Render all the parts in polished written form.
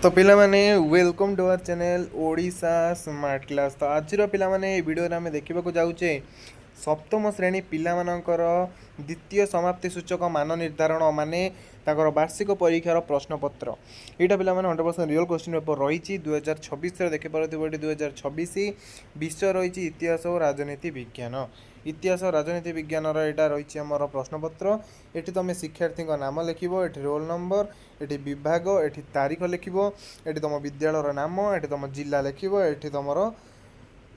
तो पिला माने welcome to our channel Odisha smart class. तो आज पिला माने ए वीडियो रे हमें देखिबा को जाउचे सप्तम श्रेणी पिला मानकर द्वितीय समाप्ति सूचक मान निर्धारण माने ताकर वार्षिक परीक्षार प्रश्नपत्र। यहाँ पिला माने 100% रियल क्वेश्चन पेपर रही 2026 देखिपे 2026 विषय रही इतिहास और राजनीति विज्ञान। इतिहास और राजनीति विज्ञान यहाँ रही आमर प्रश्नपत्र। ये तुम शिक्षार्थी नाम लिख, ये रोल नंबर, ये विभाग, ये तारीख लिख, ये तुम विद्यालय नाम, ये तुम जिला लिख, ये तुम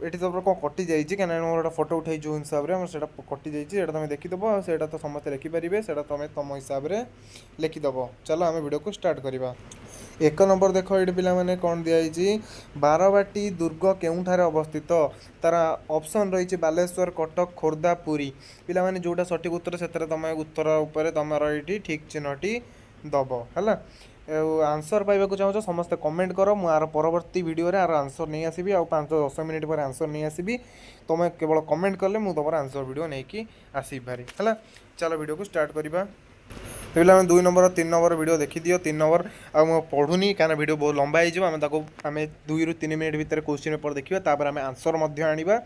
ये तुम कौन कटि जाइए क्या मोर फोटो उठाई जो हिसाब से कटि जाइए तुम देखीदेव से तो समस्त लिखिपारे से तुम तुम हिसाब से लिखिदेव। चलो आम वीडियो को स्टार्ट करवा। एक नंबर देख ये पिला माने कौन दिखाई बारवाटी दुर्ग केउठार अवस्थित तार ऑप्शन रही बालेश्वर कटक खोर्धा पुरी। पिला माने जोटा सठिक उत्तर से तुम उत्तर उपर तुम ये ठीक चिन्हटी दब है। आंसर पाइबा चाहो समस्त कमेंट कर मुझे परवर्ती वीडियो रे आंसर नहीं आसबि 5-10 मिनिट पर आंसर नहीं आसबि। तुम केवल कमेंट कले मुझे तुम आंसर वीडियो नहीं कि आसि भारी है। चलो वीडियो को स्टार्ट करवा। तो पे 2 नंबर 3 नंबर वीडियो देखी दियो। 3 नंबर आ पढ़ुनी क्या वीडियो बहुत लंबा होमें 2-3 मिनट भितर क्वेश्चन पेपर देखा आम आंसर आने।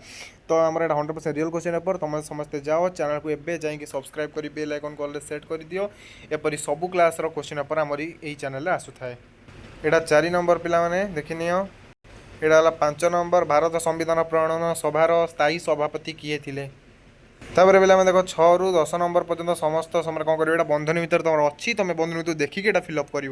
तो आम 100% रियल क्वेश्चन पेपर तुम समस्ते जाओ चैनल को एवं जाकि सब्सक्राइब कर बेल आइकन कॉल सेट कर दियो। एपरी सबू क्लास क्वेश्चन पेपर आमरी यही चैनल आसुए। यहाँ 4 नंबर पिला देखनी। यहाँ 5 नंबर भारत संविधान प्रणयन सभार स्थायी सभापति किए थे। तापर पे देख 6 ରୁ 10 नंबर पर्यटन समस्त समय कौन कर बंधन भितर तुम अच्छी तुम बंधन भितर देखिए फिलअप कर।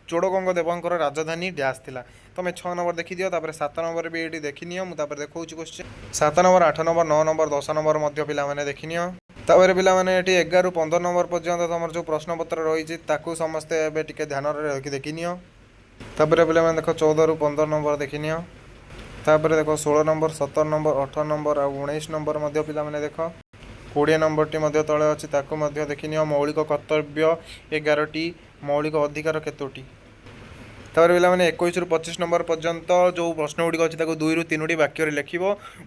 चोड़गंग देवंकर राजधानी डैश थिला तुम 6 नंबर देखी दियो। 7 नंबर भी ये देखी नियो मुझे देखा question 7 number 8 number 9 number 10 number पे देखी नियो। तापर पे 11 ରୁ 15 नंबर पर्यटन तुम जो प्रश्नपत्र रही समस्ते ध्यान रखी देखी नियो। तापर पे देख 14 ରୁ 15 नंबर देखी नियो। तापर देख 16 नंबर 17 नंबर 18 नंबर और 19 नंबर पे देख 20 नंबर टी तले अच्छी देखी नियो। मौलिक कर्तव्य 11टी मौलिक अधिकार केतोटी। तापर पे 21 ରୁ 25 नंबर पर्यंत जो प्रश्न गुड़िक अच्छी 2 ରୁ 3ଟି वाक्य लिख।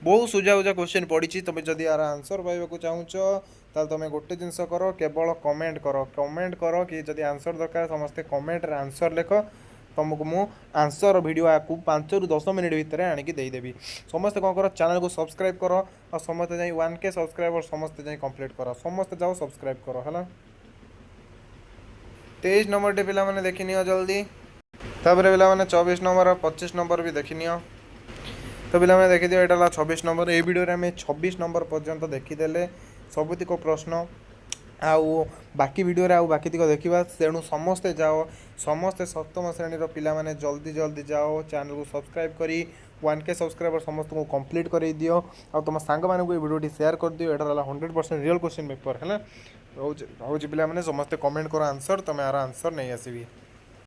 बहुत सुझा उजा क्वेश्चन पड़ी तुम जदि यार आंसर पाइबा चाहो तुम गोटे जिनस कर केवल कमेंट कर कि जदि आंसर दरकार समस्ते कमेंट आंसर लिख। तुमको मु आंसर वीडियो आपको 5 ରୁ 10 मिनिट भितर आणिकी देदेवी। समस्ते कौन कर चैनल को सब्सक्राइब कर और समस्ते जाई 1K सब्सक्राइबर समस्ते जाई कंप्लीट कर समस्ते जाओ सब्सक्राइब कर है। 23 नंबर टे पिला माने देखि नियो जल्दी। तापर पिला माने 24 नंबर और 25 नंबर भी देखि नियो। तो पिला माने देखि दियो एटा 26 नंबर। ए वीडियो रे हमें 26 नंबर पर्यंत देखीदेले सबुतिक प्रश्न आउ बाकी वीडियो रे आउ बाकी तिक देखा तेणु समस्ते जाओ समस्ते सप्तम श्रेणी पिला माने जल्दी जल्दी जाओ चैनल को सब्सक्राइब करी 1K सब्सक्राइबर समस्त को कंप्लीट कर दियो। और तुम सांग मान को वीडियो शेयर कर दियो। यहाँ 100% रियल क्वेश्चन पेपर है रोज पिला माने समस्ते कमेंट करो आंसर तुम यार आंसर नहीं आसबि।